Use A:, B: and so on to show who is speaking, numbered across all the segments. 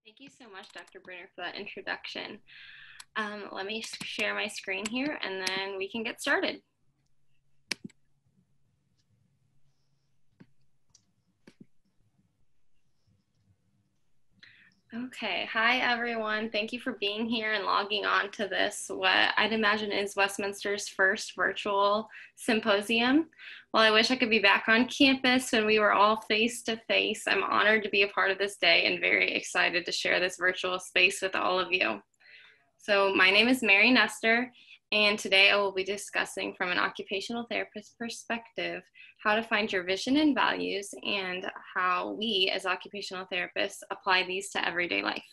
A: Thank you so much, Dr. Brunner, for that introduction. Let me share my screen here and then we can get started. Okay, hi everyone. Thank you for being here and logging on to this, what I'd imagine is Westminster's first virtual symposium. While I wish I could be back on campus when we were all face to face, I'm honored to be a part of this day and very excited to share this virtual space with all of you. So my name is Mary Nestor, and today I will be discussing from an occupational therapist perspective how to find your vision and values and how we as occupational therapists apply these to everyday life.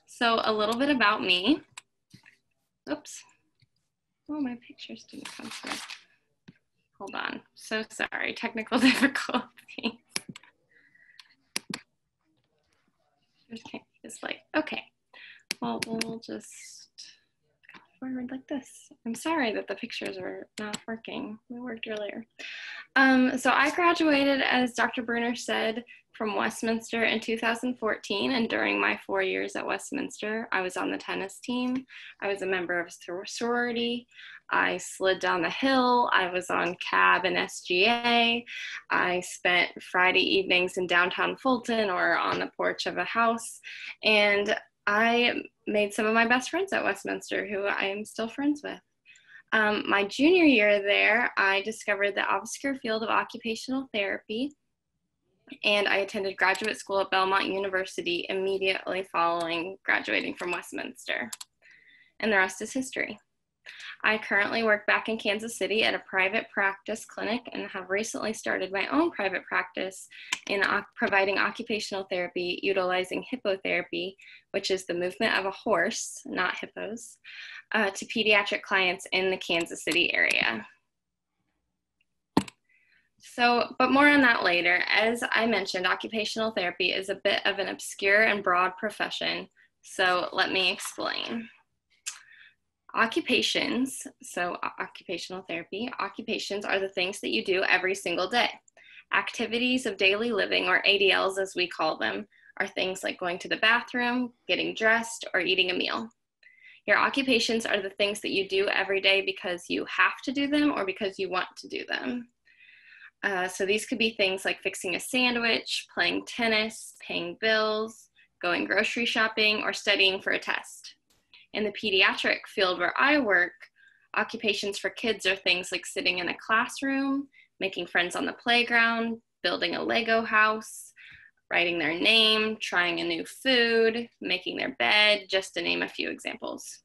A: So a little bit about me. Oops. Oh, my pictures didn't come through. Hold on. So sorry. Technical difficulties. It's like, okay. Well, we'll just go forward like this. I'm sorry that the pictures are not working. They worked earlier. So I graduated, as Dr. Brunner said, from Westminster in 2014, and during my 4 years at Westminster, I was on the tennis team. I was a member of a sorority. I slid down the hill. I was on CAB and SGA. I spent Friday evenings in downtown Fulton or on the porch of a house, and I made some of my best friends at Westminster who I am still friends with. My junior year there, I discovered the obscure field of occupational therapy, and I attended graduate school at Belmont University immediately following graduating from Westminster. And the rest is history. I currently work back in Kansas City at a private practice clinic and have recently started my own private practice in providing occupational therapy utilizing hippotherapy, which is the movement of a horse, not hippos, to pediatric clients in the Kansas City area. So, but more on that later. As I mentioned, occupational therapy is a bit of an obscure and broad profession, so let me explain. Occupations, so occupational therapy, occupations are the things that you do every single day. Activities of daily living, or ADLs as we call them, are things like going to the bathroom, getting dressed, or eating a meal. Your occupations are the things that you do every day because you have to do them or because you want to do them. So these could be things like fixing a sandwich, playing tennis, paying bills, going grocery shopping, or studying for a test. In the pediatric field where I work, occupations for kids are things like sitting in a classroom, making friends on the playground, building a Lego house, writing their name, trying a new food, making their bed, just to name a few examples.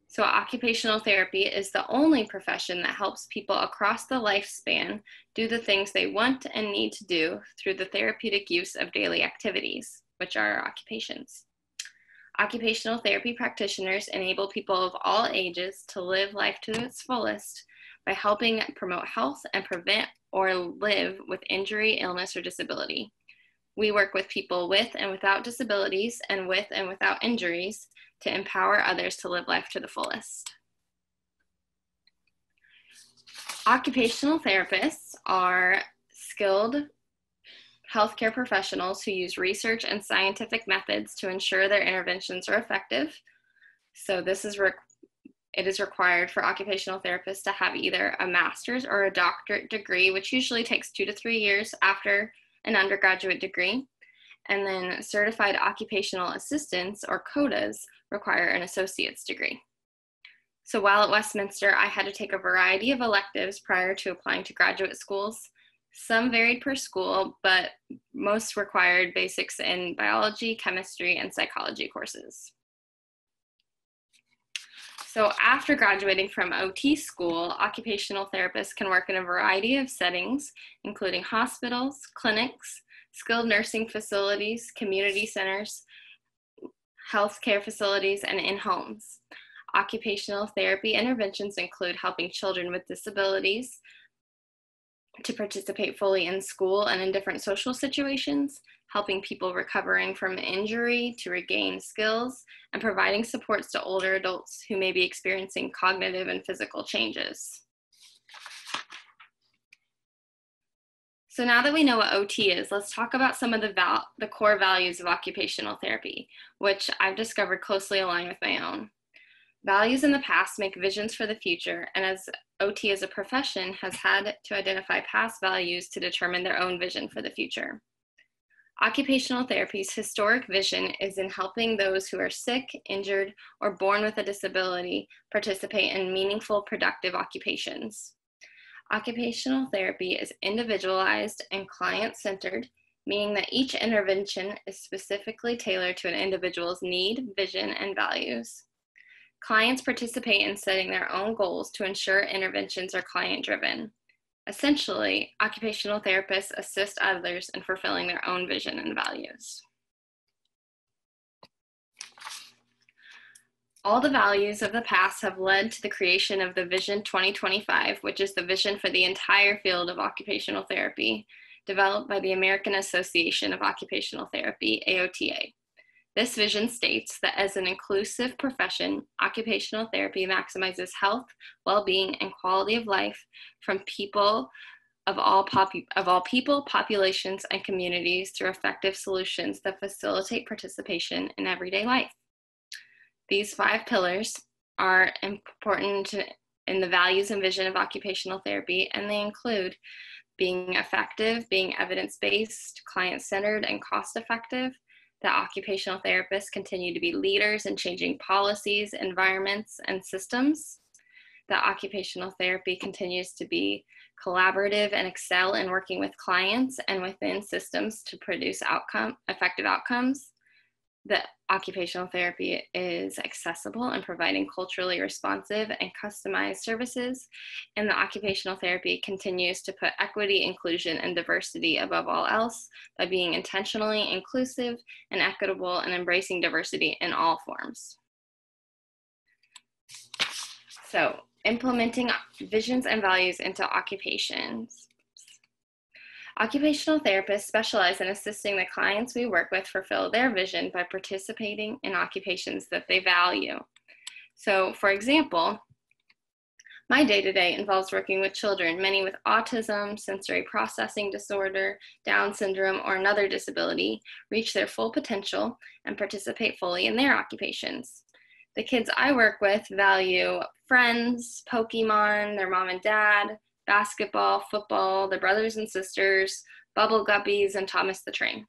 A: So occupational therapy is the only profession that helps people across the lifespan do the things they want and need to do through the therapeutic use of daily activities, which are occupations. Occupational therapy practitioners enable people of all ages to live life to its fullest by helping promote health and prevent or live with injury, illness, or disability. We work with people with and without disabilities and with and without injuries to empower others to live life to the fullest. Occupational therapists are skilled healthcare professionals who use research and scientific methods to ensure their interventions are effective. So it is required for occupational therapists to have either a master's or a doctorate degree, which usually takes 2 to 3 years after an undergraduate degree. And then certified occupational assistants, or CODAs, require an associate's degree. So while at Westminster, I had to take a variety of electives prior to applying to graduate schools. Some varied per school, but most required basics in biology, chemistry, and psychology courses. So after graduating from OT school, occupational therapists can work in a variety of settings, including hospitals, clinics, skilled nursing facilities, community centers, healthcare facilities, and in homes. Occupational therapy interventions include helping children with disabilities to participate fully in school and in different social situations, helping people recovering from injury to regain skills, and providing supports to older adults who may be experiencing cognitive and physical changes. So now that we know what OT is, let's talk about some of the core values of occupational therapy, which I've discovered closely align with my own. Values in the past make visions for the future, and as OT as a profession has had to identify past values to determine their own vision for the future. Occupational therapy's historic vision is in helping those who are sick, injured, or born with a disability participate in meaningful, productive occupations. Occupational therapy is individualized and client-centered, meaning that each intervention is specifically tailored to an individual's need, vision, and values. Clients participate in setting their own goals to ensure interventions are client-driven. Essentially, occupational therapists assist others in fulfilling their own vision and values. All the values of the past have led to the creation of the Vision 2025, which is the vision for the entire field of occupational therapy, developed by the American Association of Occupational Therapy, AOTA. This vision states that as an inclusive profession, occupational therapy maximizes health, well-being, and quality of life from people of all people, populations, and communities through effective solutions that facilitate participation in everyday life. These 5 pillars are important in the values and vision of occupational therapy, and they include being effective, being evidence-based, client-centered, and cost-effective, that occupational therapists continue to be leaders in changing policies, environments, and systems, that occupational therapy continues to be collaborative and excel in working with clients and within systems to produce effective outcomes, that occupational therapy is accessible and providing culturally responsive and customized services, and the occupational therapy continues to put equity, inclusion, and diversity above all else by being intentionally inclusive and equitable and embracing diversity in all forms. So, implementing visions and values into occupations. Occupational therapists specialize in assisting the clients we work with fulfill their vision by participating in occupations that they value. So, for example, my day-to-day involves working with children, many with autism, sensory processing disorder, Down syndrome, or another disability, reach their full potential and participate fully in their occupations. The kids I work with value friends, Pokemon, their mom and dad, basketball, football, their brothers and sisters, bubble guppies, and Thomas the Train.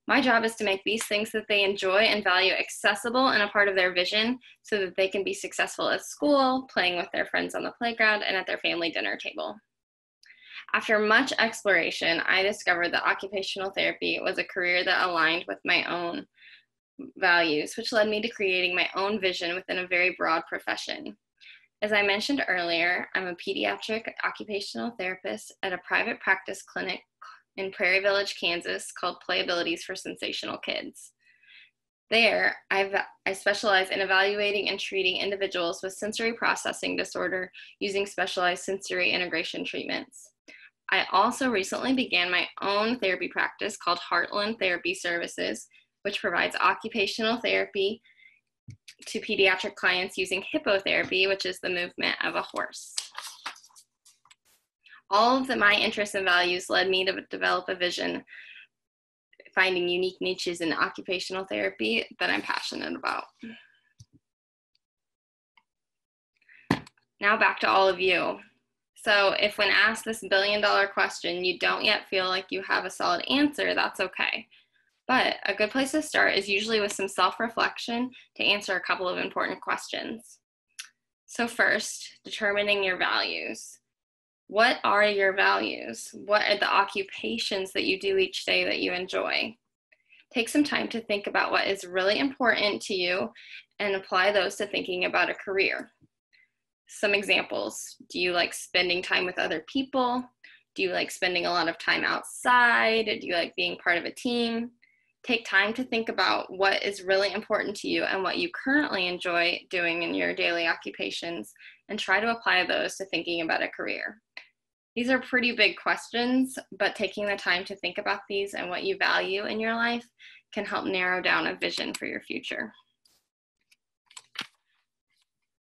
A: My job is to make these things that they enjoy and value accessible and a part of their vision so that they can be successful at school, playing with their friends on the playground, and at their family dinner table. After much exploration, I discovered that occupational therapy was a career that aligned with my own values, which led me to creating my own vision within a very broad profession. As I mentioned earlier, I'm a pediatric occupational therapist at a private practice clinic in Prairie Village, Kansas, called Playabilities for Sensational Kids. There, I specialize in evaluating and treating individuals with sensory processing disorder using specialized sensory integration treatments. I also recently began my own therapy practice called Heartland Therapy Services, which provides occupational therapy to pediatric clients using hippotherapy, which is the movement of a horse. All of my interests and values led me to develop a vision, finding unique niches in occupational therapy that I'm passionate about. Now back to all of you. So if when asked this billion-dollar question, you don't yet feel like you have a solid answer, that's okay. But a good place to start is usually with some self-reflection to answer a couple of important questions. So first, determining your values. What are your values? What are the occupations that you do each day that you enjoy? Take some time to think about what is really important to you and apply those to thinking about a career. Some examples. Do you like spending time with other people? Do you like spending a lot of time outside? Do you like being part of a team? Take time to think about what is really important to you and what you currently enjoy doing in your daily occupations, and try to apply those to thinking about a career. These are pretty big questions, but taking the time to think about these and what you value in your life can help narrow down a vision for your future.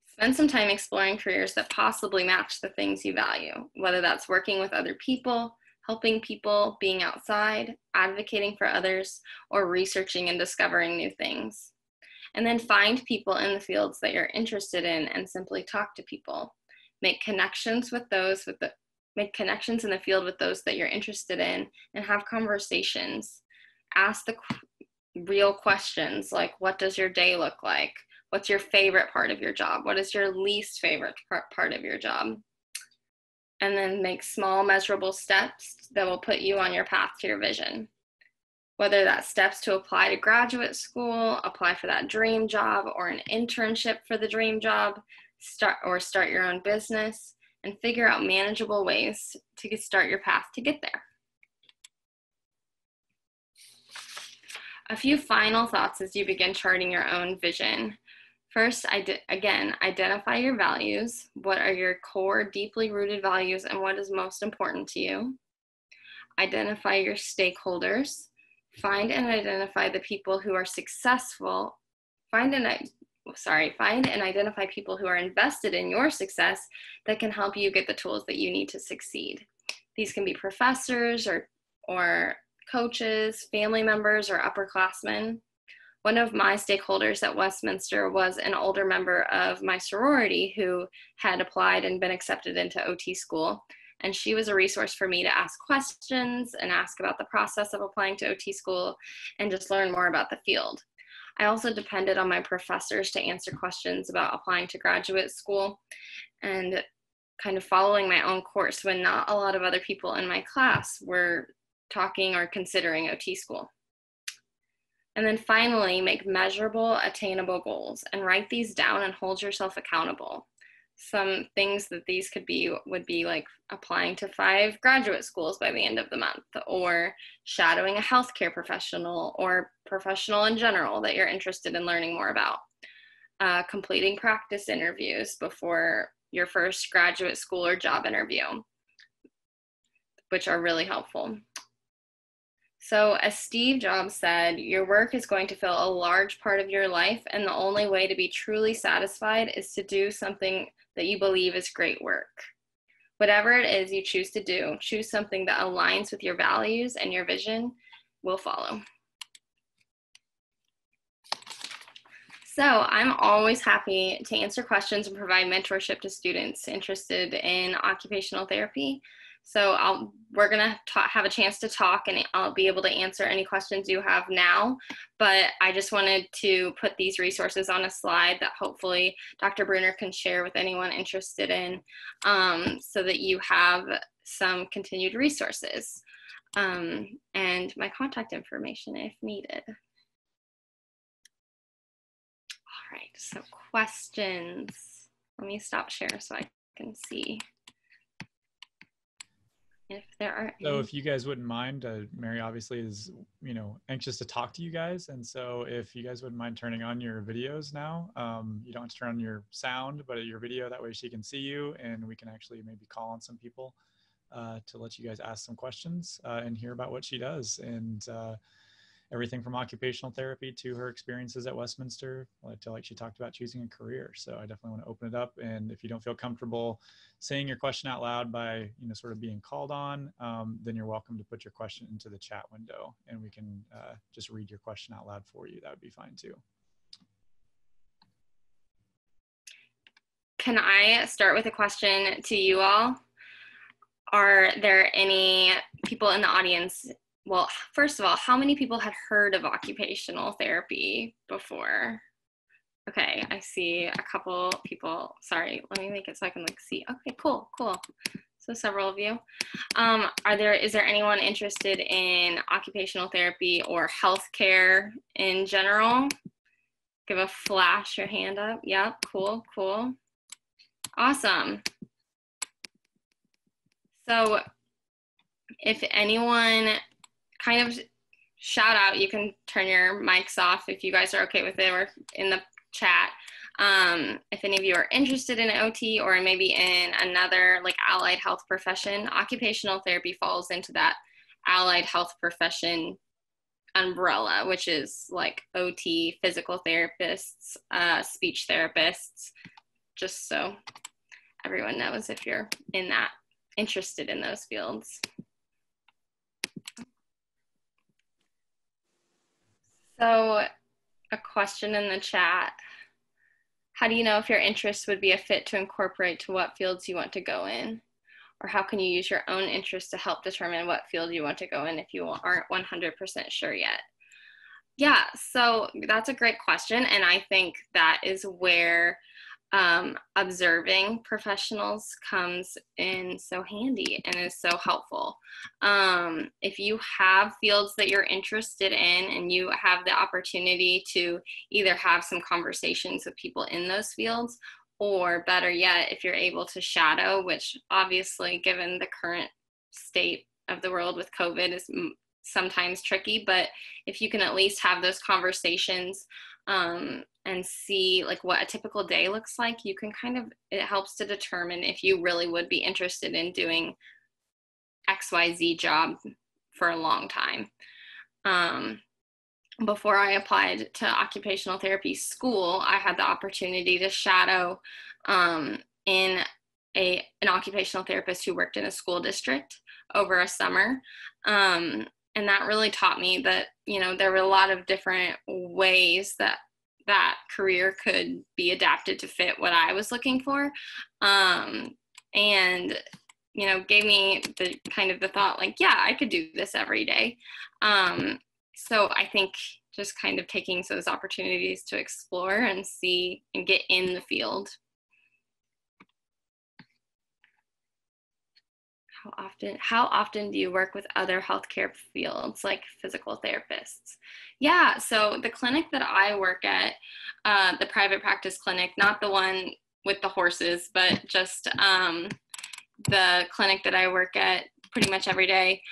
A: Spend some time exploring careers that possibly match the things you value, whether that's working with other people, helping people, being outside, advocating for others, or researching and discovering new things. And then find people in the fields that you're interested in and simply talk to people. Make connections in the field with those that you're interested in, and have conversations. Ask the real questions, like, what does your day look like? What's your favorite part of your job? What is your least favorite part of your job? And then make small measurable steps that will put you on your path to your vision. Whether that's steps to apply to graduate school, apply for that dream job, or an internship for the dream job, start your own business, and figure out manageable ways to start your path to get there. A few final thoughts as you begin charting your own vision. First, again, identify your values. What are your core, deeply rooted values, and what is most important to you? Identify your stakeholders. Find and identify the people who are successful. Find and identify people who are invested in your success that can help you get the tools that you need to succeed. These can be professors or coaches, family members, or upperclassmen. One of my stakeholders at Westminster was an older member of my sorority who had applied and been accepted into OT school. And she was a resource for me to ask questions and ask about the process of applying to OT school and just learn more about the field. I also depended on my professors to answer questions about applying to graduate school and kind of following my own course when not a lot of other people in my class were talking or considering OT school. And then finally, make measurable, attainable goals and write these down and hold yourself accountable. Some things that these would be like applying to 5 graduate schools by the end of the month, or shadowing a healthcare professional or professional in general that you're interested in learning more about. Completing practice interviews before your first graduate school or job interview, which are really helpful. So as Steve Jobs said, your work is going to fill a large part of your life, and the only way to be truly satisfied is to do something that you believe is great work. Whatever it is you choose to do, choose something that aligns with your values, and your vision will follow. So I'm always happy to answer questions and provide mentorship to students interested in occupational therapy. So we're going to have a chance to talk, and I'll be able to answer any questions you have now. But I just wanted to put these resources on a slide that hopefully Dr. Brunner can share with anyone interested in, so that you have some continued resources and my contact information if needed. All right, so questions. Let me stop share so I can see if there are any.
B: So if you guys wouldn't mind, Mary obviously is, anxious to talk to you guys. And so if you guys wouldn't mind turning on your videos now, you don't have to turn on your sound, but your video, that way she can see you, and we can actually maybe call on some people to let you guys ask some questions and hear about what she does. And everything from occupational therapy to her experiences at Westminster, like she talked about choosing a career. So I definitely want to open it up. And if you don't feel comfortable saying your question out loud by, sort of being called on, then you're welcome to put your question into the chat window, and we can just read your question out loud for you. That would be fine too.
A: Can I start with a question to you all? Are there any people in the audience? Well, first of all, how many people had heard of occupational therapy before? Okay, I see a couple people. Sorry, let me make it so I can see. Okay, cool. So several of you. Is there anyone interested in occupational therapy or healthcare in general? Give a flash your hand up. Yep, cool. Awesome. So if anyone kind of shout out, you can turn your mics off if you guys are okay with it, or in the chat. If any of you are interested in OT or maybe in another allied health profession, occupational therapy falls into that allied health profession umbrella, which is like OT, physical therapists, speech therapists, just so everyone knows if you're interested in those fields. So a question in the chat. How do you know if your interests would be a fit to incorporate to what fields you want to go in? Or how can you use your own interests to help determine what field you want to go in if you aren't 100% sure yet? Yeah, so that's a great question. And I think that is where observing professionals comes in so handy and is so helpful. If you have fields that you're interested in and you have the opportunity to either have some conversations with people in those fields, or better yet, if you're able to shadow, which obviously given the current state of the world with COVID is sometimes tricky, but if you can at least have those conversations and see like what a typical day looks like, you can it helps to determine if you really would be interested in doing XYZ job for a long time. Before I applied to occupational therapy school, I had the opportunity to shadow in an occupational therapist who worked in a school district over a summer. And that really taught me that, there were a lot of different ways that career could be adapted to fit what I was looking for. And, gave me the thought like, yeah, I could do this every day. So I think just kind of taking those opportunities to explore and see and get in the field. How often do you work with other healthcare fields like physical therapists? Yeah, so the clinic that I work at, the private practice clinic, not the one with the horses, but just the clinic that I work at pretty much every day,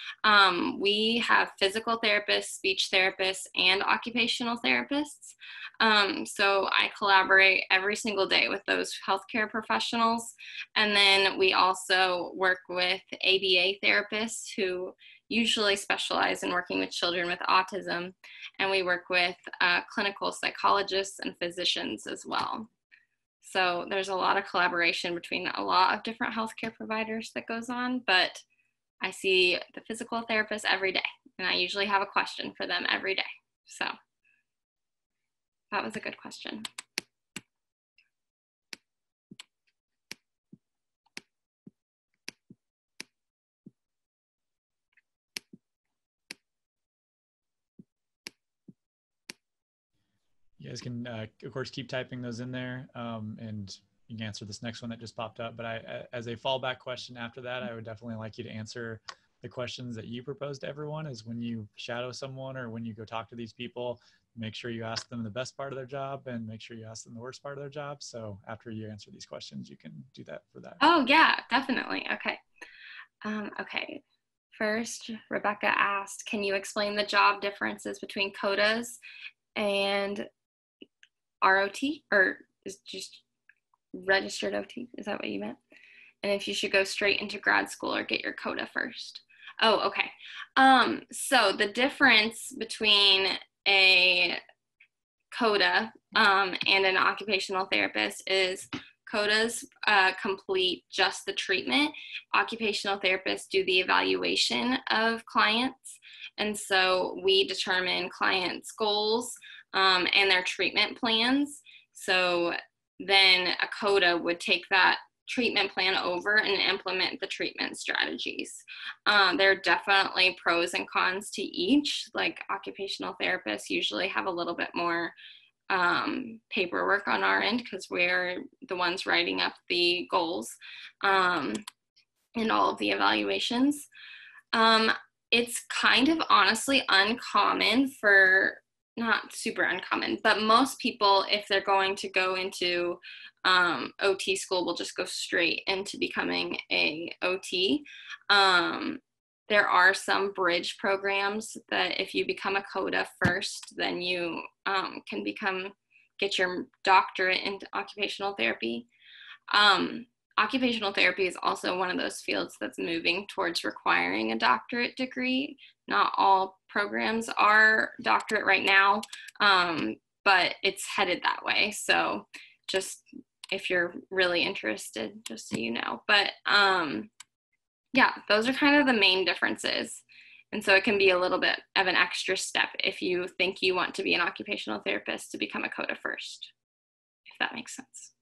A: we have physical therapists, speech therapists, and occupational therapists. So I collaborate every single day with those healthcare professionals. And then we also work with ABA therapists who usually specialize in working with children with autism. And we work with clinical psychologists and physicians as well. So there's a lot of collaboration between a lot of different healthcare providers that goes on, but I see the physical therapist every day, and I usually have a question for them every day. So that was a good question.
B: You guys can, of course, keep typing those in there, and you can answer this next one that just popped up. But as a fallback question after that, I would definitely like you to answer the questions that you propose to everyone. Is when you shadow someone or when you go talk to these people, make sure you ask them the best part of their job and make sure you ask them the worst part of their job. So after you answer these questions, you can do that for that.
A: Oh, yeah, definitely. Okay. Okay. First, Rebecca asked, can you explain the job differences between CODAs and ROT, or is just registered OT? Is that what you meant? And if you should go straight into grad school or get your CODA first? Oh, okay. So the difference between a CODA and an occupational therapist is CODAs complete just the treatment. Occupational therapists do the evaluation of clients. And so we determine clients' goals and their treatment plans. So then a CODA would take that treatment plan over and implement the treatment strategies. There are definitely pros and cons to each. Like occupational therapists usually have a little bit more paperwork on our end because we're the ones writing up the goals and all of the evaluations. It's kind of honestly uncommon for, not super uncommon, but most people, if they're going to go into OT school, will just go straight into becoming a OT. There are some bridge programs that if you become a CODA first, then you can get your doctorate in occupational therapy. Occupational therapy is also one of those fields that's moving towards requiring a doctorate degree. Not all programs are doctorate right now, but it's headed that way. So just if you're really interested, just so you know. But yeah, those are kind of the main differences. And so it can be a little bit of an extra step if you think you want to be an occupational therapist to become a COTA first, if that makes sense.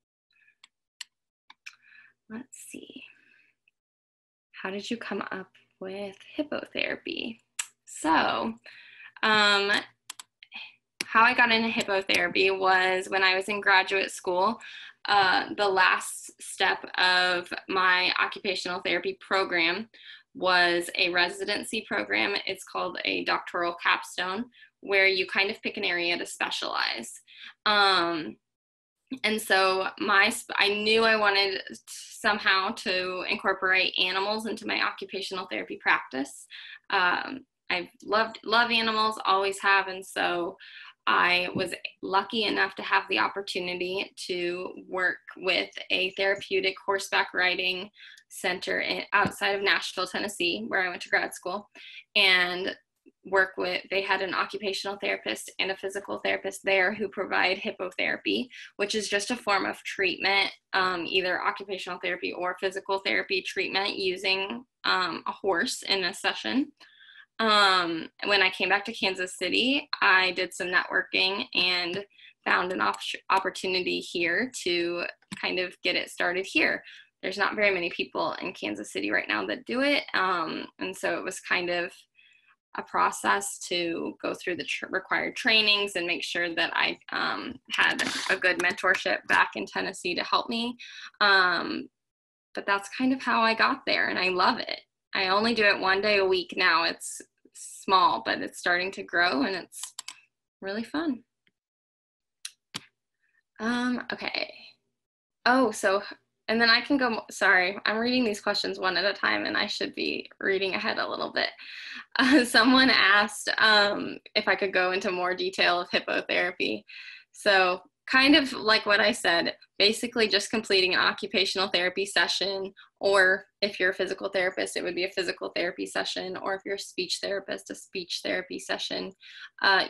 A: Let's see. How did you come up with hippotherapy? So, how I got into hippotherapy was when I was in graduate school. The last step of my occupational therapy program was a residency program. It's called a doctoral capstone, where you kind of pick an area to specialize. And so I knew I wanted somehow to incorporate animals into my occupational therapy practice. I've love animals, always have, and so I was lucky enough to have the opportunity to work with a therapeutic horseback riding center outside of Nashville, Tennessee, where I went to grad school, and they had an occupational therapist and a physical therapist there who provide hippotherapy, which is just a form of treatment, either occupational therapy or physical therapy treatment using a horse in a session. When I came back to Kansas City, I did some networking and found an opportunity here to kind of get it started here. There's not very many people in Kansas City right now that do it. And so it was kind of a process to go through the required trainings and make sure that I had a good mentorship back in Tennessee to help me. But that's kind of how I got there, and I love it. I only do it 1 day a week now. It's small, but it's starting to grow, and it's really fun. Okay. Oh, so, and then I can go, sorry, I'm reading these questions one at a time, and I should be reading ahead a little bit. Someone asked if I could go into more detail of hippotherapy. So kind of like what I said, basically just completing an occupational therapy session, or if you're a physical therapist, it would be a physical therapy session, or if you're a speech therapist, a speech therapy session,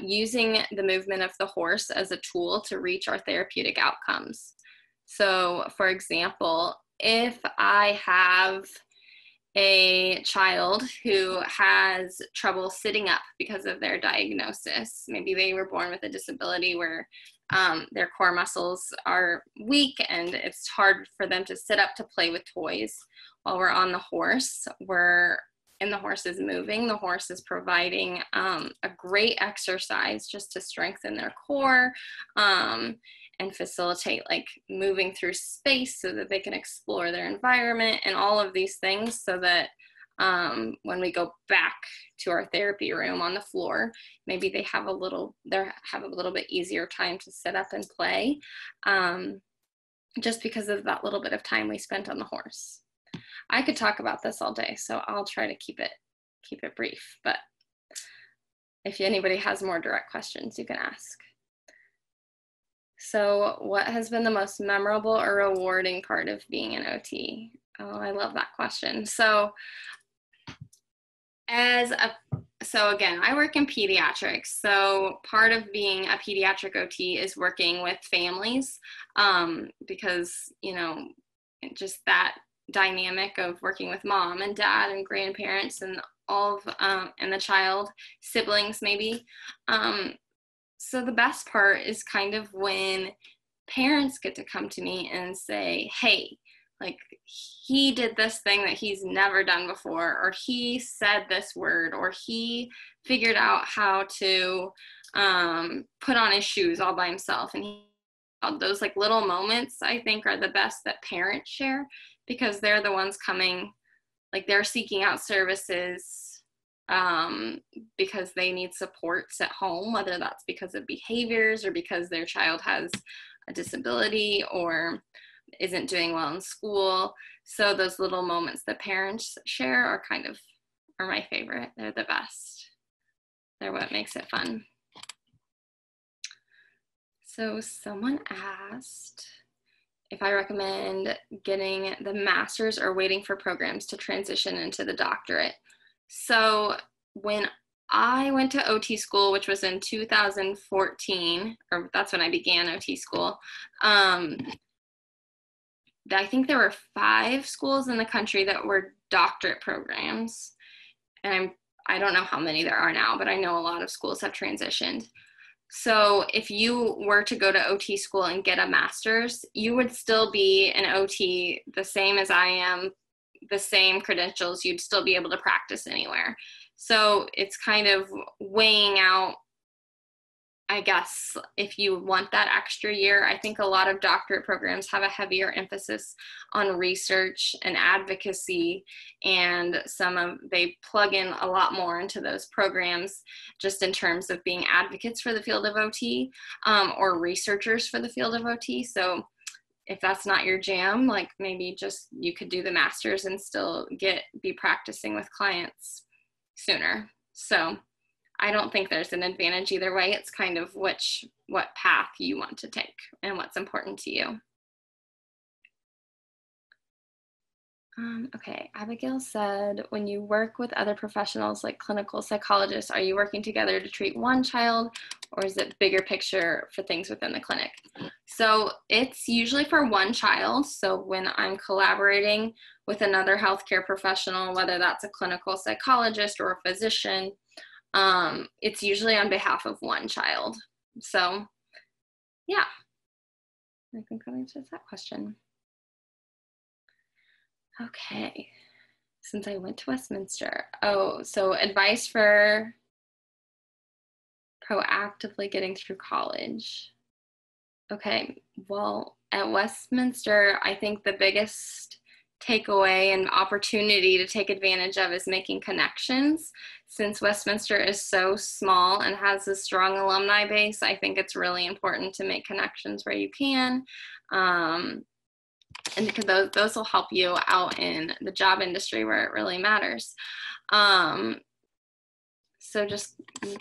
A: using the movement of the horse as a tool to reach our therapeutic outcomes. So for example, if I have a child who has trouble sitting up because of their diagnosis, maybe they were born with a disability where their core muscles are weak and it's hard for them to sit up to play with toys. While we're on the horse, and the horse is moving, the horse is providing a great exercise just to strengthen their core and facilitate like moving through space so that they can explore their environment and all of these things, so that when we go back to our therapy room on the floor, maybe they have a little bit easier time to sit up and play, just because of that little bit of time we spent on the horse. I could talk about this all day, so I'll try to keep it brief, but if anybody has more direct questions, you can ask. So what has been the most memorable or rewarding part of being an OT? Oh, I love that question. So again, I work in pediatrics. So part of being a pediatric OT is working with families, because, just that dynamic of working with mom and dad and grandparents and all of, and the child, siblings maybe. So the best part is kind of when parents get to come to me and say, hey, like he did this thing that he's never done before, or he said this word, or he figured out how to put on his shoes all by himself. And those like little moments, I think, are the best that parents share, because they're the ones coming, like they're seeking out services because they need supports at home, whether that's because of behaviors or because their child has a disability or isn't doing well in school. So those little moments that parents share are my favorite. They're the best. They're what makes it fun. So someone asked if I recommend getting the master's or waiting for programs to transition into the doctorate. So when I went to OT school, which was in 2014, or that's when I began OT school, I think there were 5 schools in the country that were doctorate programs. And I don't know how many there are now, but I know a lot of schools have transitioned. So if you were to go to OT school and get a master's, you would still be an OT the same as I am, the same credentials. You'd still be able to practice anywhere. So it's kind of weighing out, I guess, if you want that extra year. I think a lot of doctorate programs have a heavier emphasis on research and advocacy, and they plug in a lot more into those programs just in terms of being advocates for the field of OT, or researchers for the field of OT. So if that's not your jam, like maybe just you could do the master's and still be practicing with clients sooner. So I don't think there's an advantage either way. It's kind of what path you want to take and what's important to you. Okay, Abigail said, when you work with other professionals like clinical psychologists, are you working together to treat one child, or is it bigger picture for things within the clinic? So it's usually for one child. So when I'm collaborating with another healthcare professional, whether that's a clinical psychologist or a physician, it's usually on behalf of one child. So yeah, I think that answers that question. Okay, since I went to Westminster. Oh, so advice for proactively getting through college. Okay, well, at Westminster, I think the biggest takeaway and opportunity to take advantage of is making connections. Since Westminster is so small and has a strong alumni base, I think it's really important to make connections where you can. And because those will help you out in the job industry where it really matters. So just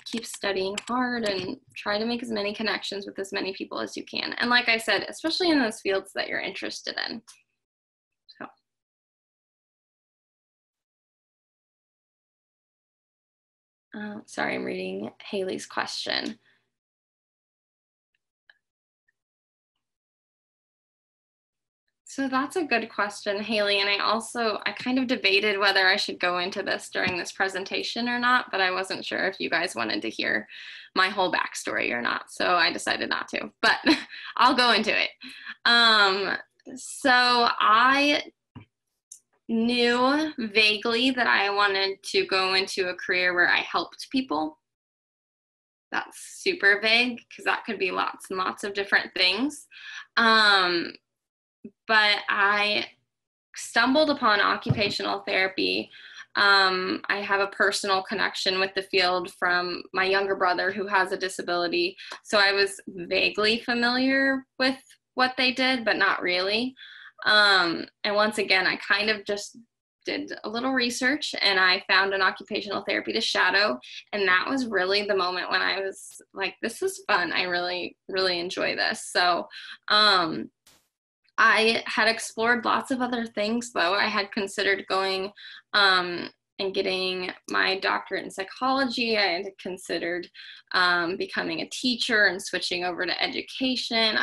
A: keep studying hard and try to make as many connections with as many people as you can. And like I said, especially in those fields that you're interested in. So, sorry, I'm reading Haley's question. So that's a good question, Haley. And I kind of debated whether I should go into this during this presentation or not, but I wasn't sure if you guys wanted to hear my whole backstory or not. So I decided not to, but I'll go into it. So I knew vaguely that I wanted to go into a career where I helped people. That's super vague because that could be lots and lots of different things. But I stumbled upon occupational therapy. I have a personal connection with the field from my younger brother who has a disability. So I was vaguely familiar with what they did, but not really. And once again, I kind of just did a little research and I found an occupational therapy to shadow. And that was really the moment when I was like, this is fun. I really, really enjoy this. So, I had explored lots of other things, though. I had considered going and getting my doctorate in psychology. I had considered becoming a teacher and switching over to education.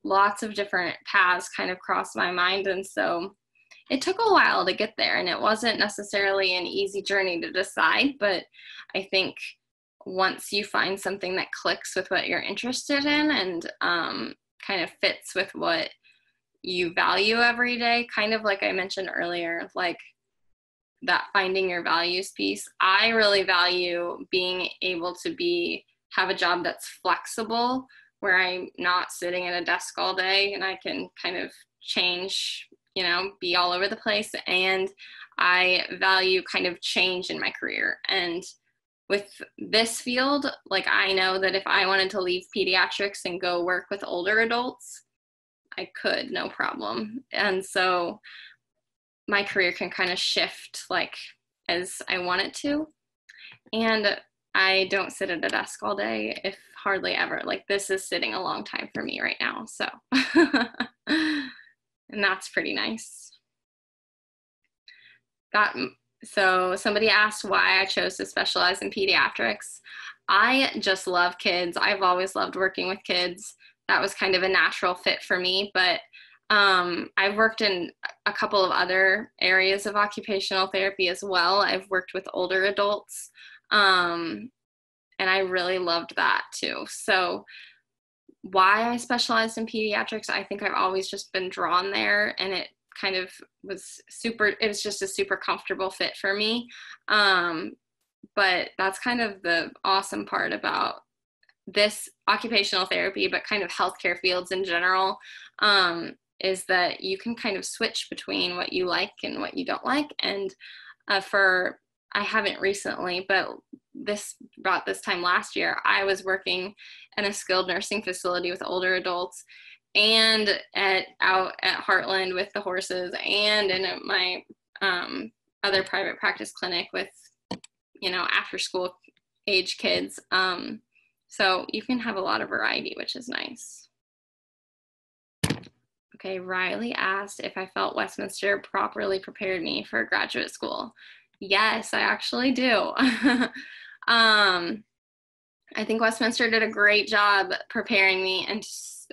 A: Lots of different paths kind of crossed my mind. And so it took a while to get there. And it wasn't necessarily an easy journey to decide. But I think once you find something that clicks with what you're interested in and kind of fits with what you value every day, kind of like I mentioned earlier, like that finding your values piece. I really value being able to have a job that's flexible, where I'm not sitting at a desk all day and I can kind of change, be all over the place. And I value kind of change in my career. And with this field, like I know that if I wanted to leave pediatrics and go work with older adults, I could, no problem. And so my career can kind of shift like as I want it to. And I don't sit at a desk all day, if hardly ever. Like this is sitting a long time for me right now. So, and that's pretty nice. So somebody asked why I chose to specialize in pediatrics. I just love kids. I've always loved working with kids. That was kind of a natural fit for me. But I've worked in a couple of other areas of occupational therapy as well. I've worked with older adults, and I really loved that too. So why I specialized in pediatrics, I think I've always just been drawn there, and it kind of it was just a super comfortable fit for me. But that's kind of the awesome part about this occupational therapy, but kind of healthcare fields in general, is that you can kind of switch between what you like and what you don't like. And I haven't recently, but about this time last year, I was working in a skilled nursing facility with older adults, and out at Heartland with the horses, and in my other private practice clinic with, after school age kids. So you can have a lot of variety, which is nice. Okay, Riley asked if I felt Westminster properly prepared me for graduate school. Yes, I actually do. I think Westminster did a great job preparing me, and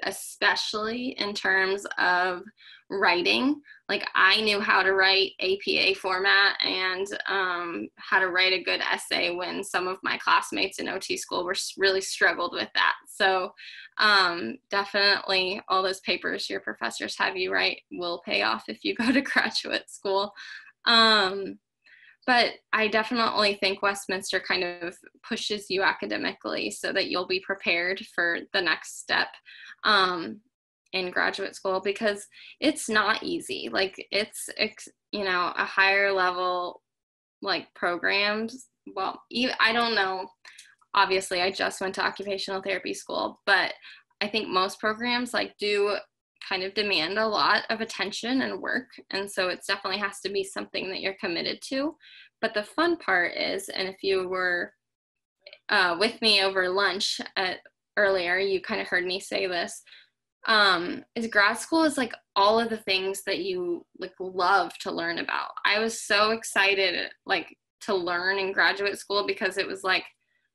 A: especially in terms of writing. Like, I knew how to write APA format and how to write a good essay when some of my classmates in OT school really struggled with that. So definitely all those papers your professors have you write will pay off if you go to graduate school. But I definitely think Westminster kind of pushes you academically so that you'll be prepared for the next step in graduate school, because it's not easy. Like, it's a higher level, like, programs. Well, I don't know. Obviously, I just went to occupational therapy school, but I think most programs do kind of demand a lot of attention and work. And so it definitely has to be something that you're committed to. But the fun part is, and if you were with me over lunch earlier, you kind of heard me say this, is grad school is all of the things that you love to learn about. I was so excited to learn in graduate school, because it was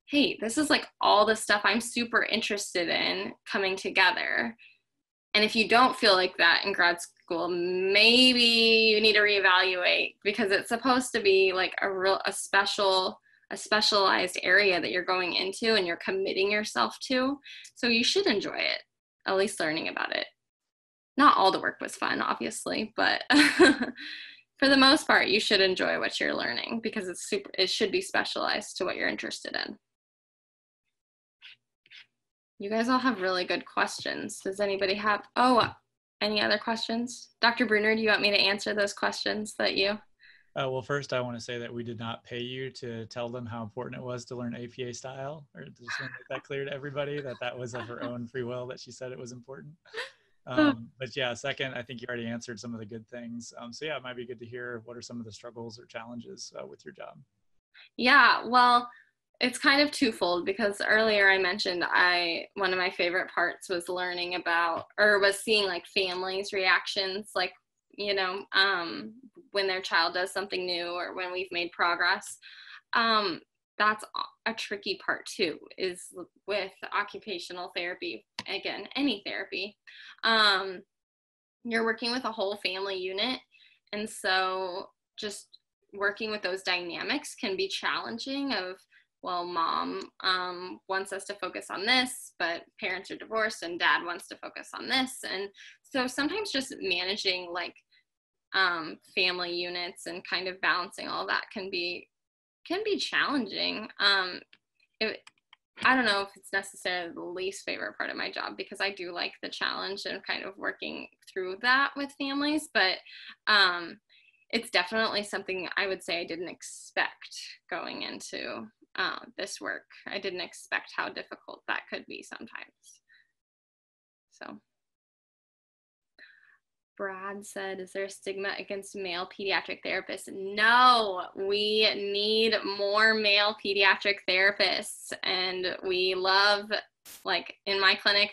A: hey, this is all the stuff I'm super interested in coming together. And if you don't feel like that in grad school, maybe you need to reevaluate, because it's supposed to be a specialized area that you're going into and you're committing yourself to. So you should enjoy it, at least learning about it. Not all the work was fun, obviously, but for the most part, you should enjoy what you're learning, because it should be specialized to what you're interested in. You guys all have really good questions. Does anybody have, any other questions? Dr. Brunner, do you want me to answer those questions that you?
B: Well, first, I want to say that we did not pay you to tell them how important it was to learn APA style, or just want to make that clear to everybody that was of her own free will that she said it was important. But yeah, second, I think you already answered some of the good things. So yeah, it might be good to hear what are some of the struggles or challenges with your job.
A: Yeah, well, it's kind of twofold, because earlier I mentioned one of my favorite parts was learning about, or was seeing families' reactions, when their child does something new or when we've made progress. That's a tricky part too, is with occupational therapy, again, any therapy. You're working with a whole family unit, and so just working with those dynamics can be challenging of, well, mom wants us to focus on this, but parents are divorced and dad wants to focus on this. And so sometimes just managing family units and kind of balancing all that can be challenging. I don't know if it's necessarily the least favorite part of my job, because I do like the challenge and kind of working through that with families, but it's definitely something I would say I didn't expect going into this work. I didn't expect how difficult that could be sometimes. So Brad said, is there a stigma against male pediatric therapists? No, we need more male pediatric therapists, and we love, in my clinic,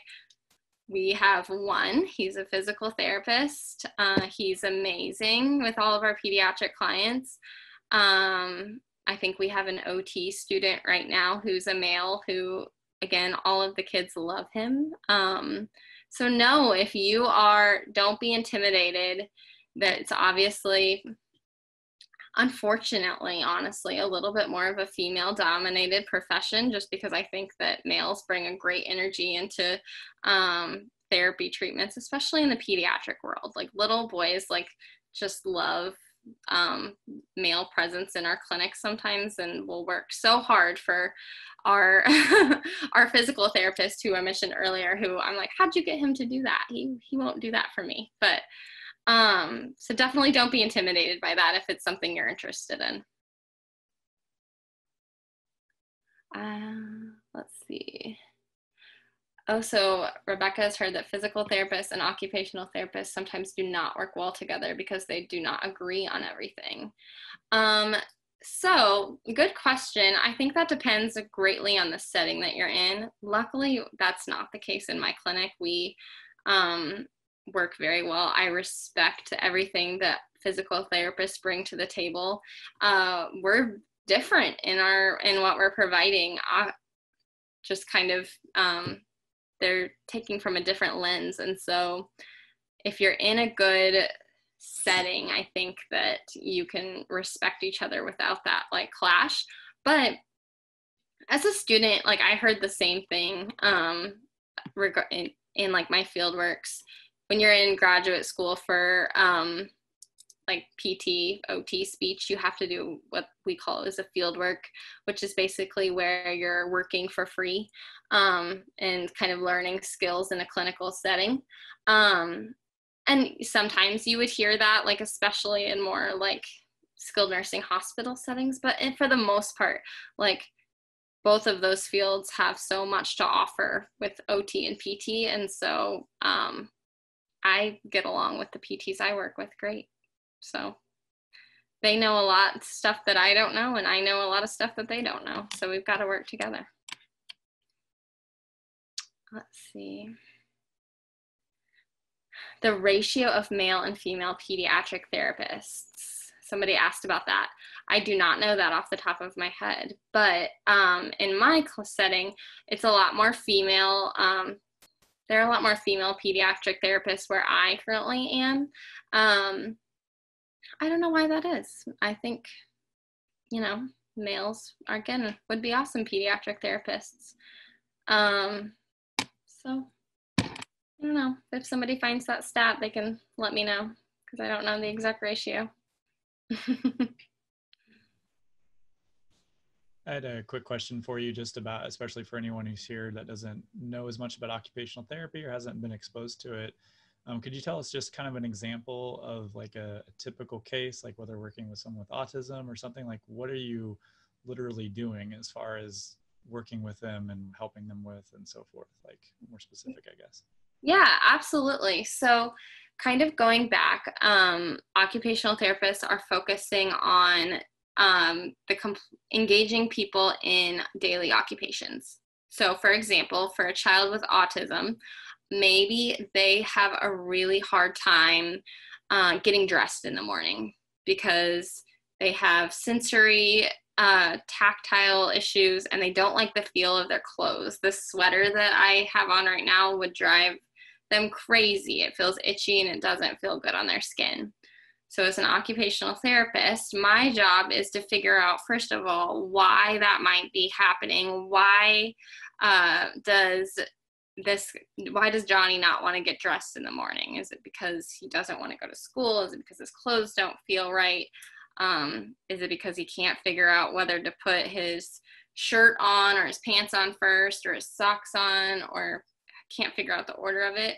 A: we have one. He's a physical therapist. He's amazing with all of our pediatric clients. I think we have an OT student right now who's a male who, again, all of the kids love him. So no, if you don't be intimidated. That's obviously, unfortunately, honestly, a little bit more of a female dominated profession, just because I think that males bring a great energy into therapy treatments, especially in the pediatric world. Like little boys just love male presence in our clinics sometimes, and we'll work so hard for our our physical therapist, who I mentioned earlier, who I'm like, how'd you get him to do that? He won't do that for me. But so definitely don't be intimidated by that if it's something you're interested in. Let's see. Oh, so Rebecca has heard that physical therapists and occupational therapists sometimes do not work well together because they do not agree on everything. So good question. I think that depends greatly on the setting that you're in. Luckily, that's not the case in my clinic. We work very well. I respect everything that physical therapists bring to the table. We're different in what we're providing. Just kind of they're taking from a different lens, and so if you're in a good setting, I think that you can respect each other without that clash. But as a student, I heard the same thing in my field works. When you're in graduate school for PT, OT speech, you have to do what we call as a field work, which is basically where you're working for free and kind of learning skills in a clinical setting. And sometimes you would hear that, especially in more skilled nursing hospital settings, but for the most part, both of those fields have so much to offer with OT and PT. And so I get along with the PTs I work with great. So they know a lot of stuff that I don't know, and I know a lot of stuff that they don't know. So we've got to work together. Let's see. The ratio of male and female pediatric therapists. Somebody asked about that. I do not know that off the top of my head, but in my setting, it's a lot more female. There are a lot more female pediatric therapists where I currently am. I don't know why that is. I think, males would be awesome pediatric therapists. So I don't know. If somebody finds that stat, they can let me know, because I don't know the exact ratio.
B: I had a quick question for you, just about, especially for anyone who's here that doesn't know as much about occupational therapy or hasn't been exposed to it. Could you tell us just kind of an example of a typical case, whether working with someone with autism or something, what are you literally doing as far as working with them and helping them with and so forth, more specific, I guess?
A: Yeah, absolutely. So kind of going back, occupational therapists are focusing on engaging people in daily occupations. So for example, for a child with autism, maybe they have a really hard time getting dressed in the morning because they have sensory tactile issues, and they don't like the feel of their clothes. The sweater that I have on right now would drive them crazy. It feels itchy and it doesn't feel good on their skin. So as an occupational therapist, my job is to figure out, first of all, why that might be happening. Why does Johnny not want to get dressed in the morning? Is it because he doesn't want to go to school? Is it because his clothes don't feel right? Is it because he can't figure out whether to put his shirt on or his pants on first, or his socks on, or can't figure out the order of it?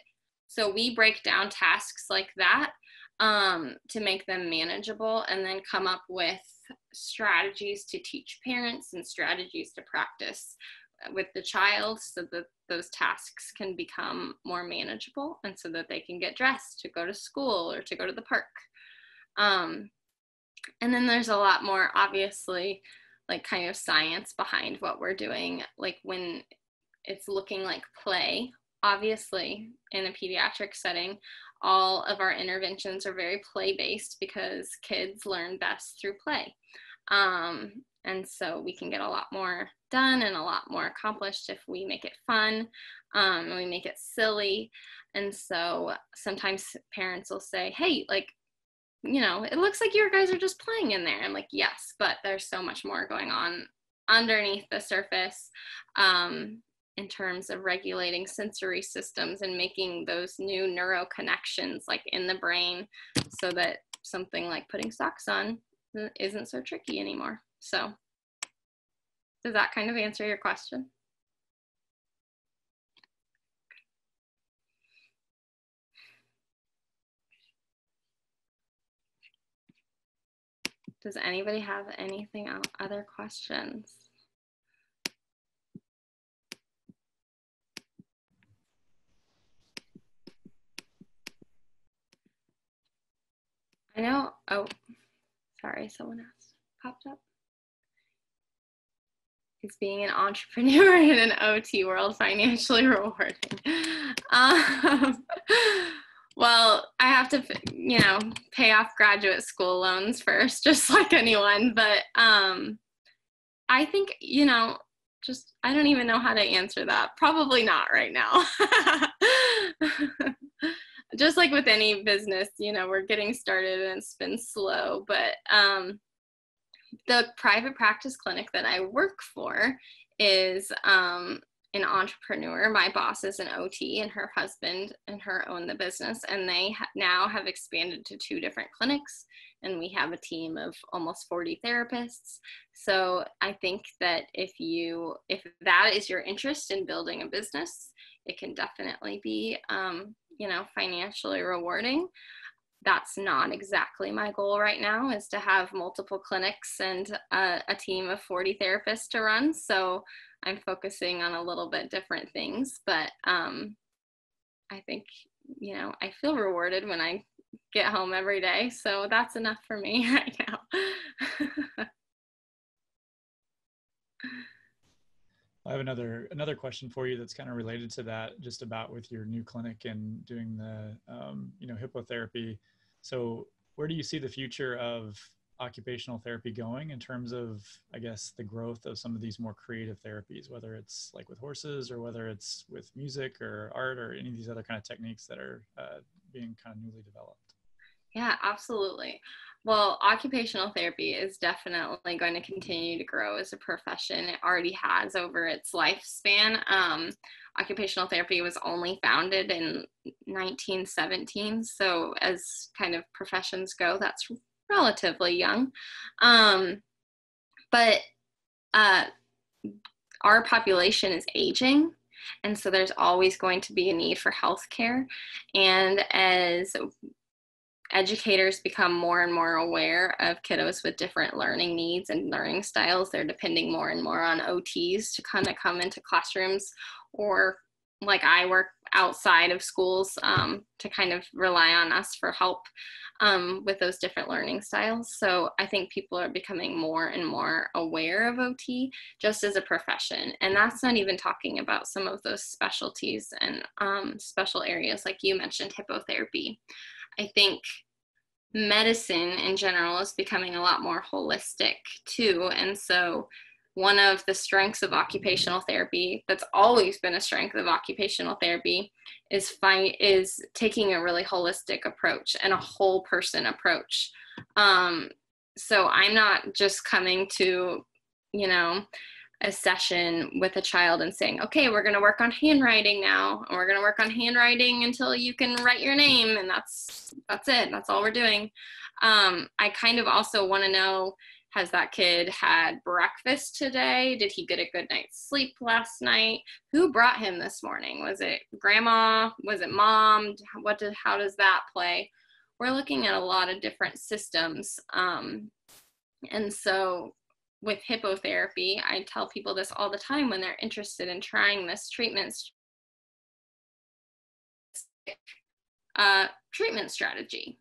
A: So we break down tasks like that to make them manageable, and then come up with strategies to teach parents and strategies to practice with the child, so that those tasks can become more manageable, and so that they can get dressed to go to school or to go to the park. And then there's a lot more, obviously, kind of science behind what we're doing. When it's looking like play, obviously in a pediatric setting, all of our interventions are very play-based, because kids learn best through play. And so we can get a lot more done and a lot more accomplished if we make it fun, and we make it silly. And so sometimes parents will say, hey, like, you know, it looks like you guys are just playing in there. I'm like, yes, but there's so much more going on underneath the surface, in terms of regulating sensory systems and making those new neural connections like in the brain, so that something like putting socks on isn't so tricky anymore. So does that kind of answer your question? Does anybody have anything else, other questions? I know, oh, sorry, someone else popped up. Is being an entrepreneur in an OT world financially rewarding? Well, I have to, you know, pay off graduate school loans first, just like anyone. But I think, you know, just, I don't even know how to answer that. Probably not right now. Just like with any business, you know, we're getting started and it's been slow. But the private practice clinic that I work for is an entrepreneur. My boss is an OT, and her husband and her own the business, and they now have expanded to 2 different clinics, and we have a team of almost 40 therapists. So I think that if that is your interest in building a business, it can definitely be, you know, financially rewarding. That's not exactly my goal right now, is to have multiple clinics and a team of 40 therapists to run. So I'm focusing on a little bit different things, but I think, you know, I feel rewarded when I get home every day. So that's enough for me right now.
B: I have another question for you that's kind of related to that, just about with your new clinic and doing the you know, hippotherapy. So where do you see the future of occupational therapy going in terms of, I guess, the growth of some of these more creative therapies, whether it's like with horses or whether it's with music or art or any of these other kind of techniques that are being kind of newly developed?
A: Yeah, absolutely. Well, occupational therapy is definitely going to continue to grow as a profession. It already has over its lifespan. Occupational therapy was only founded in 1917. So as kind of professions go, that's relatively young. But our population is aging. And so there's always going to be a need for healthcare. And as educators become more and more aware of kiddos with different learning needs and learning styles, they're depending more and more on OTs to kind of come into classrooms, or like I work outside of schools to kind of rely on us for help with those different learning styles. So I think people are becoming more and more aware of OT just as a profession. And that's not even talking about some of those specialties and special areas like you mentioned, hippotherapy. I think medicine in general is becoming a lot more holistic too. And so one of the strengths of occupational therapy, that's always been a strength of occupational therapy, is taking a really holistic approach and a whole person approach. So I'm not just coming to, you know, a session with a child and saying, okay, we're going to work on handwriting now, and we're going to work on handwriting until you can write your name, and that's it. That's all we're doing. I kind of also want to know, has that kid had breakfast today? Did he get a good night's sleep last night? Who brought him this morning? Was it grandma? Was it mom? How does that play? We're looking at a lot of different systems. And so with hippotherapy, I tell people this all the time when they're interested in trying this treatment strategy.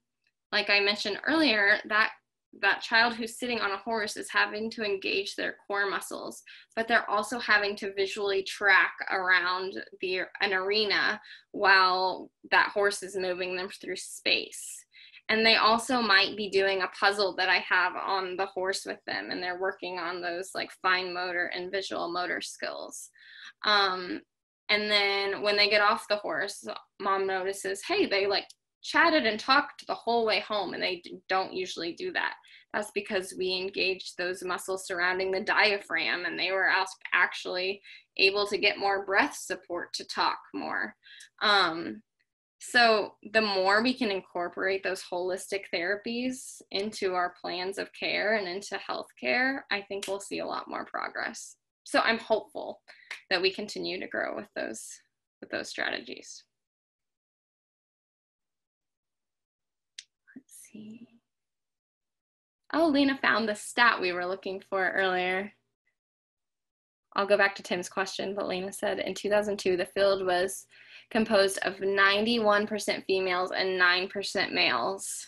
A: Like I mentioned earlier, that child who's sitting on a horse is having to engage their core muscles, but they're also having to visually track around an arena while that horse is moving them through space. And they also might be doing a puzzle that I have on the horse with them, and they're working on those like fine motor and visual motor skills. And then when they get off the horse, mom notices, hey, they like chatted and talked the whole way home, and they don't usually do that. That's because we engaged those muscles surrounding the diaphragm, and they were actually able to get more breath support to talk more. So the more we can incorporate those holistic therapies into our plans of care and into healthcare, I think we'll see a lot more progress. So I'm hopeful that we continue to grow with those strategies. Let's see. Oh, Lena found the stat we were looking for earlier. I'll go back to Tim's question, but Lena said in 2002, the field was composed of 91% females and 9% males.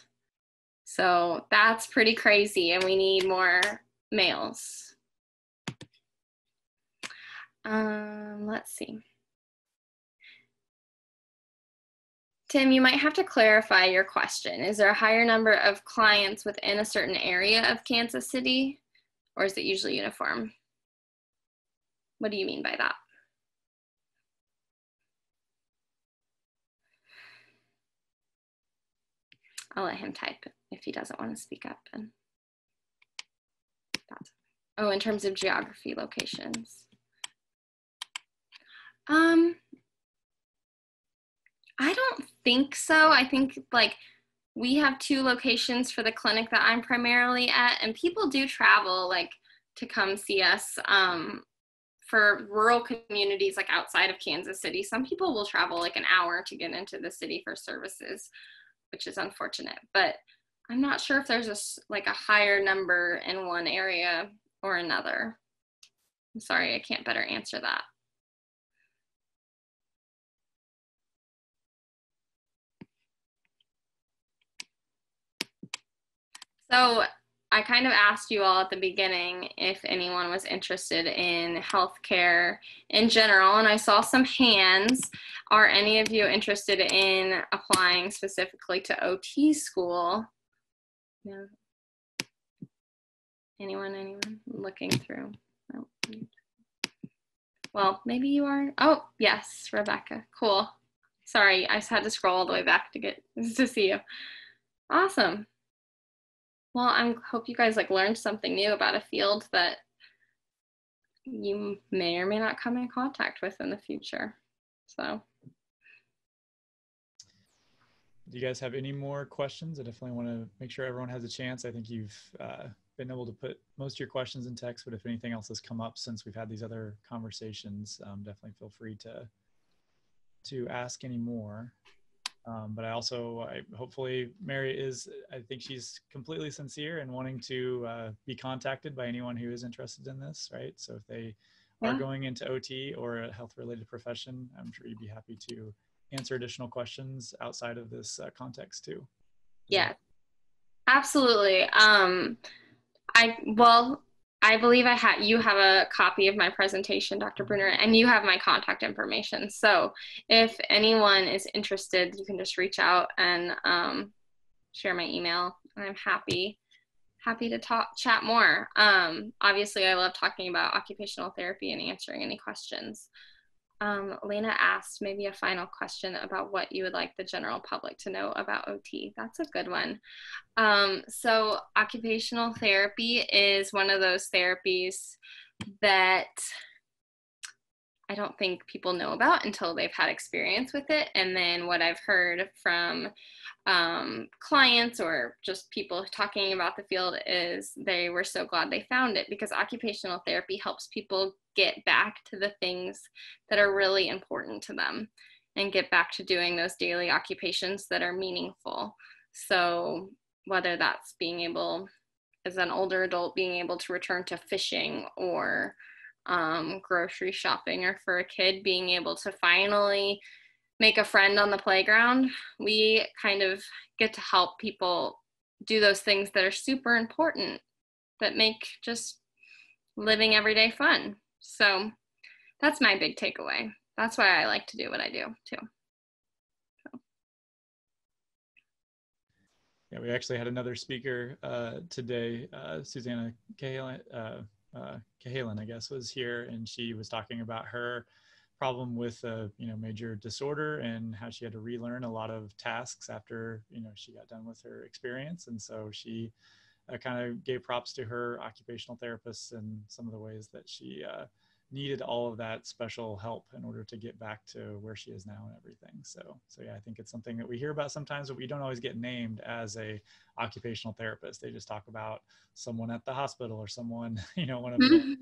A: So that's pretty crazy, and we need more males. Let's see. Tim, you might have to clarify your question. Is there a higher number of clients within a certain area of Kansas City, or is it usually uniform? What do you mean by that? I'll let him type if he doesn't want to speak up. And that's, oh, in terms of geography locations. I don't think so. I think like we have 2 locations for the clinic that I'm primarily at, and people do travel like to come see us. For rural communities like outside of Kansas City, some people will travel like an hour to get into the city for services, which is unfortunate. But I'm not sure if there's a higher number in one area or another. I'm sorry, I can't better answer that. So I kind of asked you all at the beginning if anyone was interested in healthcare in general, and I saw some hands. Are any of you interested in applying specifically to OT school? No. Anyone looking through? Oh. Well, maybe you are. Oh, yes, Rebecca. Cool. Sorry, I just had to scroll all the way back to see you. Awesome. Well, I hope you guys learned something new about a field that you may or may not come in contact with in the future. So.
B: Do you guys have any more questions? I definitely want to make sure everyone has a chance. I think you've been able to put most of your questions in text, but if anything else has come up since we've had these other conversations, definitely feel free to ask any more. But hopefully Mary I think she's completely sincere in wanting to be contacted by anyone who is interested in this, right? So if they are going into OT or a health-related profession, I'm sure you'd be happy to answer additional questions outside of this context too.
A: Yeah, absolutely. I believe you have a copy of my presentation, Dr. Brunner, and you have my contact information. So if anyone is interested, you can just reach out and share my email. I'm happy to chat more. Obviously, I love talking about occupational therapy and answering any questions. Lena asked maybe a final question about what you would like the general public to know about OT. That's a good one. So occupational therapy is one of those therapies that I don't think people know about until they've had experience with it. And then what I've heard from clients or just people talking about the field is they were so glad they found it, because occupational therapy helps people get back to the things that are really important to them and get back to doing those daily occupations that are meaningful. So whether that's being able, as an older adult, being able to return to fishing or grocery shopping, or for a kid being able to finally make a friend on the playground, we kind of get to help people do those things that are super important, that make just living every day fun. So that's my big takeaway. That's why I like to do what I do too. So.
B: Yeah, we actually had another speaker today, Susanna Cahalan, I guess, was here, and she was talking about her problem with a major disorder and how she had to relearn a lot of tasks after she got done with her experience. And so she kind of gave props to her occupational therapists and some of the ways that she needed all of that special help in order to get back to where she is now and everything. So yeah, I think it's something that we hear about sometimes, but we don't always get named as a occupational therapist. They just talk about someone at the hospital or someone, one of the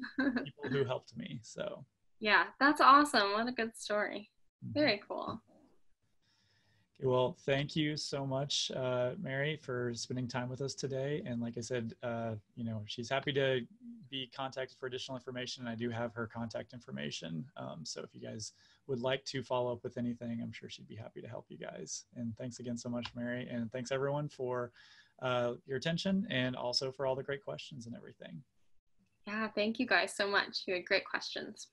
B: people who helped me. So
A: yeah, that's awesome. What a good story. Very cool.
B: Well, thank you so much, Mary, for spending time with us today. And like I said, she's happy to be contacted for additional information. I do have her contact information. So if you guys would like to follow up with anything, I'm sure she'd be happy to help you guys. And thanks again so much, Mary. And thanks everyone for your attention and also for all the great questions and everything.
A: Yeah, thank you guys so much. You had great questions.